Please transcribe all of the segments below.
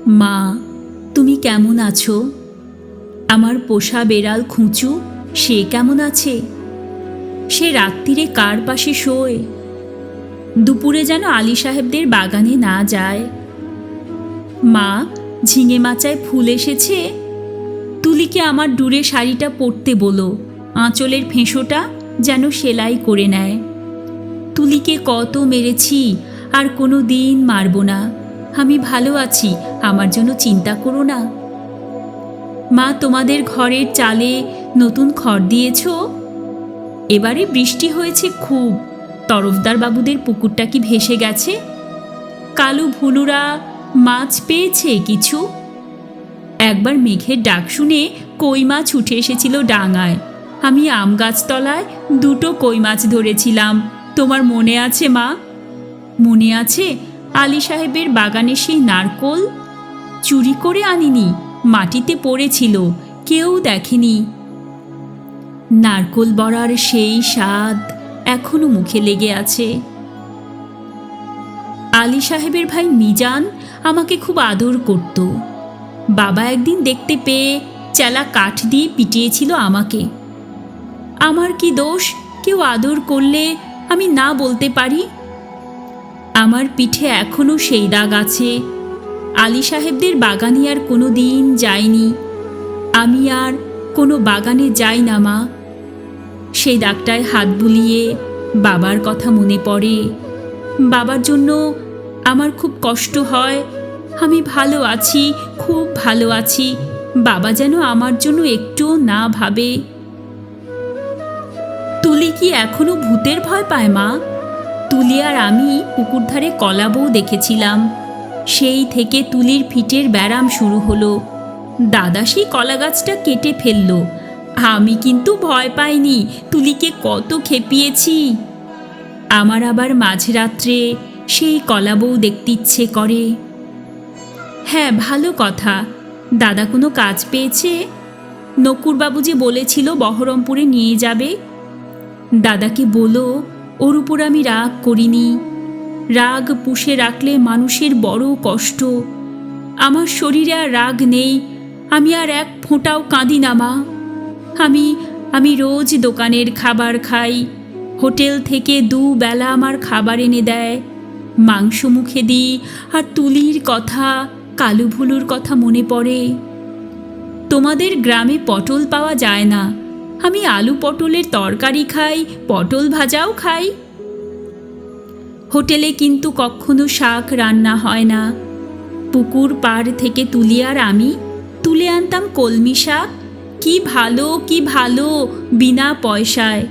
মা, তুমি কেমন আছো? আমার পোষা বেড়াল খুঁচু, সে কেমন আছে? সে রাত্রিরে কার পাশে শোয়? দুপুরে যেন আলী সাহেবদের বাগানে না যায়। মা, ঝিঙে মাচায় ফুল এসেছে। তুলিকে আমার ডুরে শাড়িটা পরতে বলো, আঁচলের ফেঁসোটা যেন সেলাই করে নেয়। তুলিকে কত মেরেছি, আর কোনো দিন মারব না। আমি ভালো আছি, আমার জন্য চিন্তা করো না। মা, তোমাদের ঘরের চালে নতুন খড় দিয়েছ? এবারে বৃষ্টি হয়েছে খুব। তরফদার বাবুদের পুকুরটা কি ভেসে গেছে? কালু ভুলুরা মাছ পেয়েছে কিছু? একবার মেঘের ডাক শুনে কই মাছ উঠে এসেছিল ডাঙায়। আমি আম গাছতলায় 2টো কই মাছ ধরেছিলাম। তোমার মনে আছে মা? মনে আছে আলী সাহেবের বাগানে সেই নারকোল? চুরি করে আনিনি, মাটিতে পড়েছিল, কেউ দেখেনি। নারকোল বড়ার সেই স্বাদ এখনো মুখে লেগে আছে। আলী সাহেবের ভাই মিজান আমাকে খুব আদর করত। বাবা একদিন দেখতে পেয়ে চেলা কাঠ দিয়ে পিটিয়েছিল আমাকে। আমার কি দোষ কেউ আদর করলে আমি না বলতে পারি? আমার পিঠে এখনো সেই দাগ আছে। আলী সাহেবদের বাগানে আর কোনো দিন যাইনি। আমি আর কোনো বাগানে যাই না মা। সেই দাগটায় হাত বুলিয়ে বাবার কথা মনে পড়ে। বাবার জন্য আমার খুব কষ্ট হয়। আমি ভালো আছি, খুব ভালো আছি। বাবা যেন আমার জন্য একটুও না ভাবে। তুলি কি এখনো ভূতের ভয় পায় মা? তুলি আর আমি পুকুর ধারে কলা বউ দেখেছিলাম। সেই থেকে তুলির ফিটের ব্যারাম শুরু হলো। দাদা সেই কলা গাছটা কেটে ফেললো। আমি কিন্তু ভয় পাইনি, তুলিকে কত খেপিয়েছি। আমার আবার মাঝরাত্রে সেই কলা বউ দেখতে ইচ্ছে করে। হ্যাঁ, ভালো কথা। দাদা কোনো কাজ পেয়েছে? নকুরবাবু যে বলেছিল বহরমপুরে নিয়ে যাবে। দাদাকে বলো ওর উপর আমি রাগ করিনি। রাগ পুষে রাখলে মানুষের বড় কষ্ট। আমার শরীরে আর রাগ নেই। আমি আর এক ফোঁটাও কাঁদি না মা। আমি রোজ দোকানের খাবার খাই। হোটেল থেকে 2 বেলা আমার খাবার এনে দেয়। মাংস মুখে দিই, আর তুলির কথা, কালু ভুলুর কথা মনে পড়ে। তোমাদের গ্রামে পটল পাওয়া যায় না। আমি আলু পটলের তরকারি খাই, পটল ভাজাও খাই। হোটেলে কিন্তু কখনো শাক রান্না হয় না। পুকুর পাড় থেকে তুলি আর আমি তুলে আনতাম কলমি শাক। কি ভালো, কি ভালো, বিনা পয়সায়।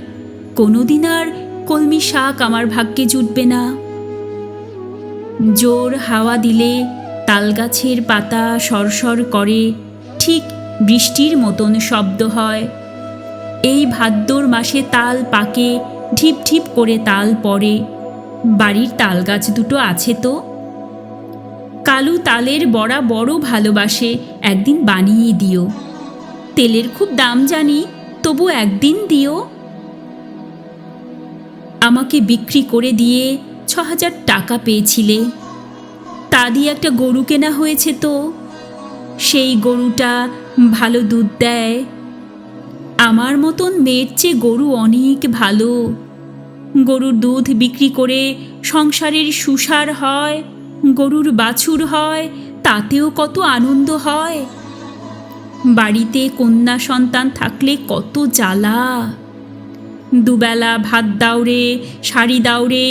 কোনোদিন আর কলমি শাক আমার ভাগ্যে জুটবে না। জোর হাওয়া দিলে তালগাছের পাতা সরসর করে, ঠিক বৃষ্টির মতন শব্দ হয়। এই ভাদ্র মাসে তাল পাকে, ঢিপ ঢিপ করে তাল পড়ে। বাড়ির তাল গাছ 2টো আছে তো। কালু তালের বড়া বড় ভালোবাসে, একদিন বানিয়ে দিও। তেলের খুব দাম জানি, তবু একদিন দিও। আমাকে বিক্রি করে দিয়ে 6,000 টাকা পেয়েছিলে। তা দিয়ে একটা গরু কেনা হয়েছে তো। সেই গরুটা ভালো দুধ দেয়। আমার মতন মেয়ের চেয়ে গরু অনেক ভালো। গরুর দুধ বিক্রি করে সংসারের সুসার হয়, গরুর বাছুর হয়, তাতেও কত আনন্দ হয়। বাড়িতে কন্যা সন্তান থাকলে কত জ্বালা। 2 বেলা ভাত দাও রে, শাড়ি দাও রে,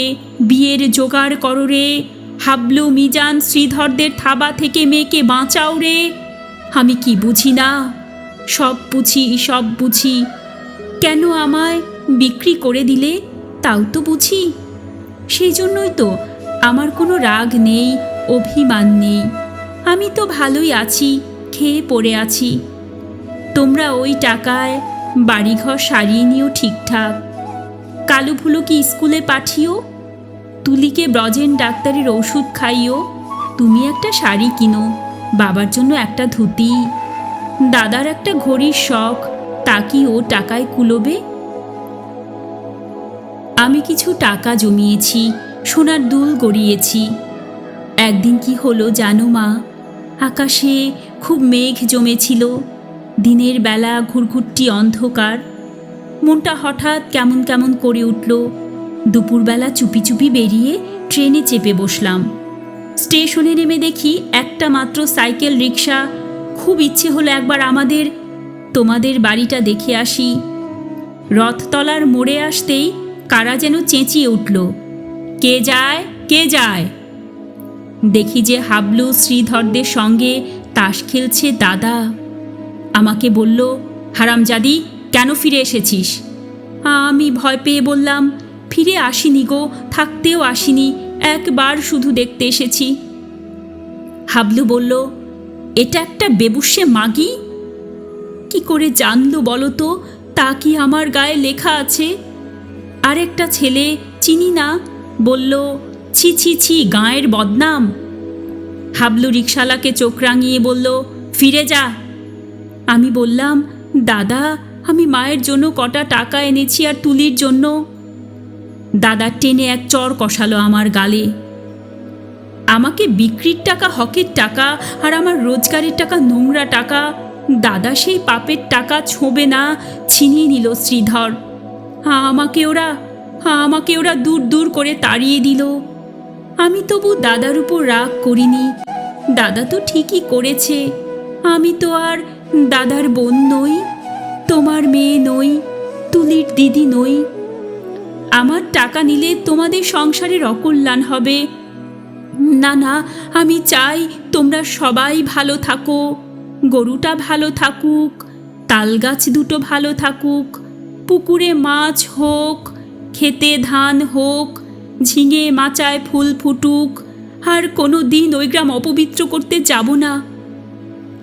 বিয়ের জোগাড় করো রে, হাবলু মিজান শ্রীধরদের থাবা থেকে মেয়েকে বাঁচাও রে। আমি কি বুঝি না? সব বুঝি, সব বুঝি। কেন আমায় বিক্রি করে দিলে তাও তো বুঝি। সেই জন্যই তো আমার কোনো রাগ নেই, অভিমান নেই। আমি তো ভালোই আছি, খেয়ে পড়ে আছি। তোমরা ওই টাকায় বাড়িঘর সারিয়ে নিও ঠিকঠাক। কালু ভুলুকে স্কুলে পাঠিও। তুলিকে ব্রজেন ডাক্তারের ওষুধ খাইও। তুমি একটা শাড়ি কিনো, বাবার জন্য একটা ধুতি। দাদার একটা ঘড়ির শখ, তা কি ও টাকায় কুলোবে? আমি কিছু টাকা জমিয়েছি, সোনার দুল গড়িয়েছি। একদিন কি হলো জানো মা? আকাশে খুব মেঘ জমেছিল। দিনের বেলা ঘুরঘুরটি অন্ধকার। মনটা হঠাৎ কেমন কেমন করে উঠল। দুপুরবেলা চুপি চুপি বেরিয়ে ট্রেনে চেপে বসলাম। স্টেশনে নেমে দেখি একটা মাত্র সাইকেল রিক্সা। খুব ইচ্ছে হলো একবার তোমাদের বাড়িটা দেখে আসি। রথতলার মোড়ে আসতেই কারা যেন চেঁচিয়ে উঠল, কে যায়, কে যায়? দেখি যে হাবলু শ্রীধরদের সঙ্গে তাস খেলছে দাদা। আমাকে বলল, হারামজাদি, কেন ফিরে এসেছিস? আমি ভয় পেয়ে বললাম, ফিরে আসিনি গো, থাকতেও আসিনি, একবার শুধু দেখতে এসেছি। হাবলু বলল, এটা একটা বেবুশ্যে মাগি। কি করে জানলো বলো তো, তা কি আমার গায়ে লেখা আছে? আরেকটা ছেলে, চিনি না, বলল, ছি ছি ছি, গাঁয়ের বদনাম। হাবলু রিকশালাকে চোখ রাঙিয়ে বলল, ফিরে যা। আমি বললাম, দাদা, আমি মায়ের জন্য কটা টাকা এনেছি আর তুলির জন্য। দাদা টেনে এক চর কষালো আমার গালে। আমাকে বিক্রির টাকা হকের টাকা, আর আমার রোজগারের টাকা নোংরা টাকা। দাদা সেই পাপের টাকা ছোঁবে না, ছিনিয়ে নিল শ্রীধর। আমাকে ওরা দূর দূর করে তাড়িয়ে দিল। আমি তবু দাদার উপর রাগ করিনি। দাদা তো ঠিকই করেছে। আমি তো আর দাদার বোন নই, তোমার মেয়ে নই, তুলির দিদি নই। আমার টাকা নিলে তোমাদের সংসারের অকল্যাণ হবে। না না, আমি চাই তোমরা সবাই ভালো থাকো। গরুটা ভালো থাকুক, তালগাছ দুটো ভালো থাকুক, পুকুরে মাছ হোক, খেতে ধান হোক, ঝিঙে মাচায় ফুল ফুটুক, আর কোনো দিন ওই গ্রাম অপবিত্র করতে যাব না।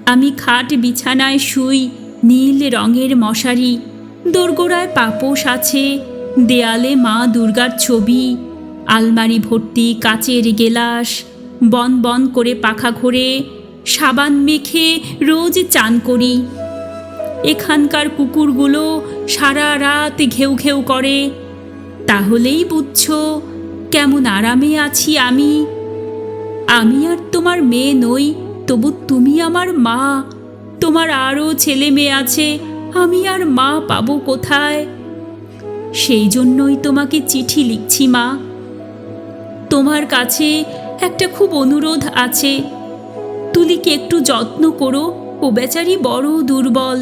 আমি খাট বিছানায় শুই, নীল রঙের মশারি, দোরগোড়ায় পাপোশ আছে, দেয়ালে মা দুর্গার ছবি, আলমারি ভর্তি কাচের গেলাস, বন বন করে পাখা ঘোরে, সাবান মেখে রোজ চান করি। এখানকার কুকুরগুলো সারা রাত ঘেউ ঘেউ করে। তাহলেই বুঝছো কেমন আরামে আছি আমি। আমি আর তোমার মেয়ে নই, তবু তুমি আমার মা। তোমার আরও ছেলে মেয়ে আছে, আমি আর মা পাবো কোথায়? সেই জন্যই তোমাকে চিঠি লিখছি মা। তোমার কাছে একটা খুব অনুরোধ আছে, তুলিকে একটু যত্ন করো। ও বেচারি বড় দুর্বল।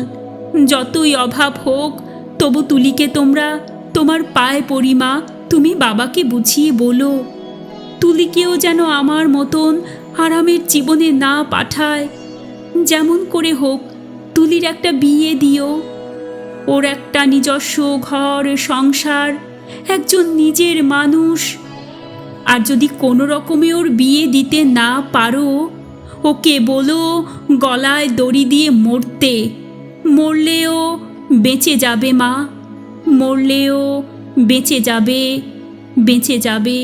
যতই অভাব হোক, তবু তুলিকে তোমরা তোমার পায়ে পড়ি মা। তুমি বাবাকে বুঝিয়ে বলো, তুলিকেও যেন আমার মতন আরামের জীবনে না পাঠায়। যেমন করে হোক তুলির একটা বিয়ে দিও। ওর একটা নিজস্ব ঘর সংসার, একজন নিজের মানুষ। আর যদি কোনো রকমে ওর বিয়ে দিতে না পারো, ওকে বলো গলায় দড়ি দিয়ে মরতে। মরলেও বেঁচে যাবে মা, মরলেও বেঁচে যাবে, বেঁচে যাবে।